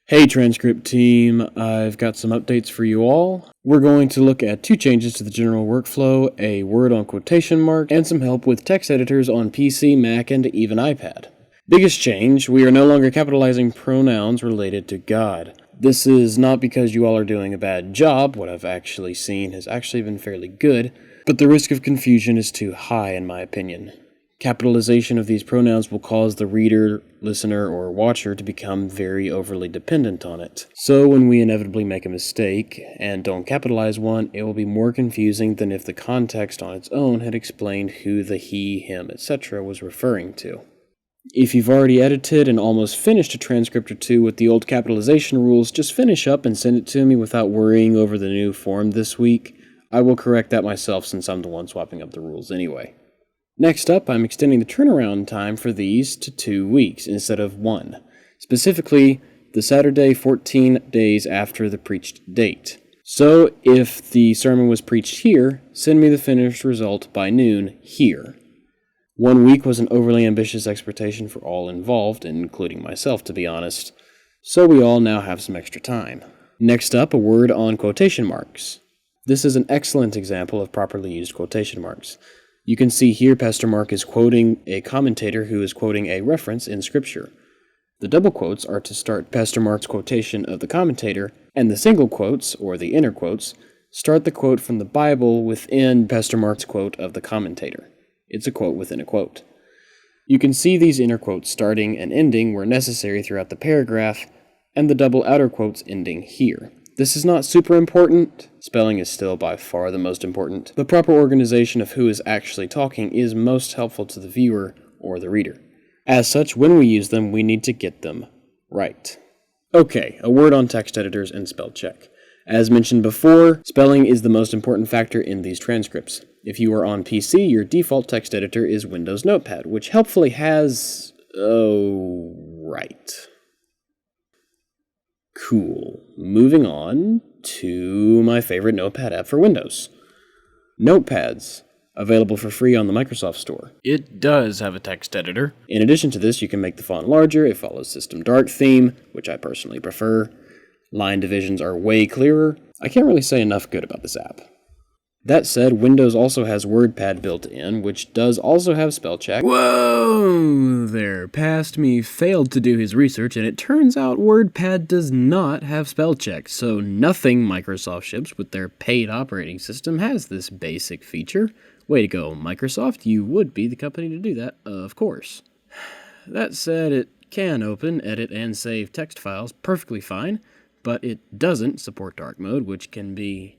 Hey Transcript team, I've got some updates for you all. We're going to look at two changes to the general workflow, a word on quotation mark, and some help with text editors on PC, Mac, and even iPad. Biggest change, we are no longer capitalizing pronouns related to God. This is not because you all are doing a bad job, what I've actually seen has actually been fairly good, but the risk of confusion is too high in my opinion. Capitalization of these pronouns will cause the reader, listener, or watcher to become very overly dependent on it. So when we inevitably make a mistake and don't capitalize one, it will be more confusing than if the context on its own had explained who the he, him, etc. was referring to. If you've already edited and almost finished a transcript or two with the old capitalization rules, just finish up and send it to me without worrying over the new form this week. I will correct that myself since I'm the one swapping up the rules anyway. Next up, I'm extending the turnaround time for these to 2 weeks instead of 1. Specifically, the Saturday 14 days after the preached date. So, if the sermon was preached here, send me the finished result by noon here. 1 week was an overly ambitious expectation for all involved, including myself, to be honest. So we all now have some extra time. Next up, a word on quotation marks. This is an excellent example of properly used quotation marks. You can see here Pastor Mark is quoting a commentator who is quoting a reference in Scripture. The double quotes are to start Pastor Mark's quotation of the commentator, and the single quotes, or the inner quotes, start the quote from the Bible within Pastor Mark's quote of the commentator. It's a quote within a quote. You can see these inner quotes starting and ending where necessary throughout the paragraph, and the double outer quotes ending here. This is not super important. Spelling is still by far the most important. The proper organization of who is actually talking is most helpful to the viewer or the reader. As such, when we use them, we need to get them right. Okay, a word on text editors and spell check. As mentioned before, spelling is the most important factor in these transcripts. If you are on PC, your default text editor is Windows Notepad, which helpfully has... right. Cool. Moving on to my favorite Notepad app for Windows. Notepads, available for free on the Microsoft Store. It does have a text editor. In addition to this, you can make the font larger. It follows System Dark theme, which I personally prefer. Line divisions are way clearer. I can't really say enough good about this app. That said, Windows also has WordPad built in, which does also have spell check. Whoa there, past me failed to do his research, and it turns out WordPad does not have spell check, so nothing Microsoft ships with their paid operating system has this basic feature. Way to go, Microsoft, you would be the company to do that, of course. That said, it can open, edit, and save text files perfectly fine, but it doesn't support dark mode, which can be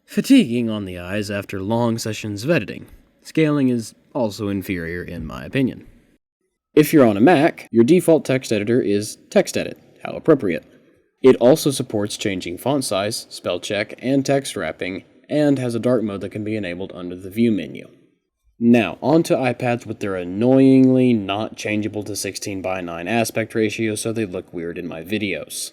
fatiguing on the eyes after long sessions of editing. Scaling is also inferior in my opinion. If you're on a Mac, your default text editor is TextEdit. How appropriate. It also supports changing font size, spell check, and text wrapping, and has a dark mode that can be enabled under the View menu. Now, on to iPads with their annoyingly not changeable to 16:9 aspect ratio so they look weird in my videos.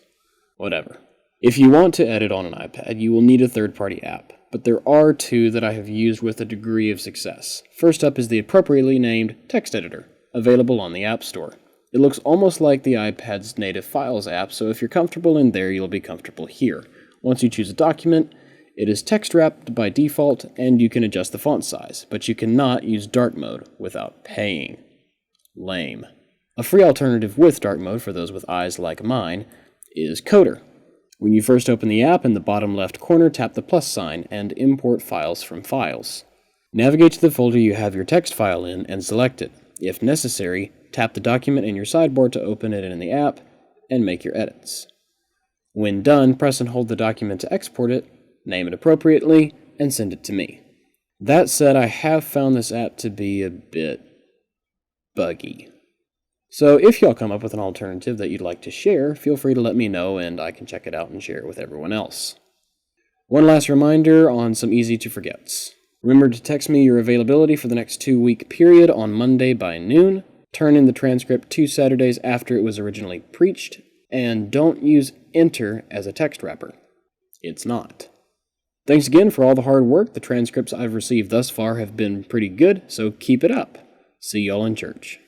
Whatever. If you want to edit on an iPad, you will need a third-party app, but there are two that I have used with a degree of success. First up is the appropriately named Text Editor, available on the App Store. It looks almost like the iPad's native Files app, so if you're comfortable in there, you'll be comfortable here. Once you choose a document, it is text-wrapped by default, and you can adjust the font size, but you cannot use dark mode without paying. Lame. A free alternative with dark mode for those with eyes like mine is Coder. When you first open the app, in the bottom left corner, tap the plus sign and import files from Files. Navigate to the folder you have your text file in and select it. If necessary, tap the document in your sidebar to open it in the app and make your edits. When done, press and hold the document to export it, name it appropriately, and send it to me. That said, I have found this app to be a bit buggy. So if y'all come up with an alternative that you'd like to share, feel free to let me know and I can check it out and share it with everyone else. One last reminder on some easy to forgets. Remember to text me your availability for the next 2-week period on Monday by noon. Turn in the transcript 2 Saturdays after it was originally preached, and don't use enter as a text wrapper. It's not. Thanks again for all the hard work. The transcripts I've received thus far have been pretty good, so keep it up. See y'all in church.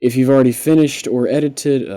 If you've already finished or edited,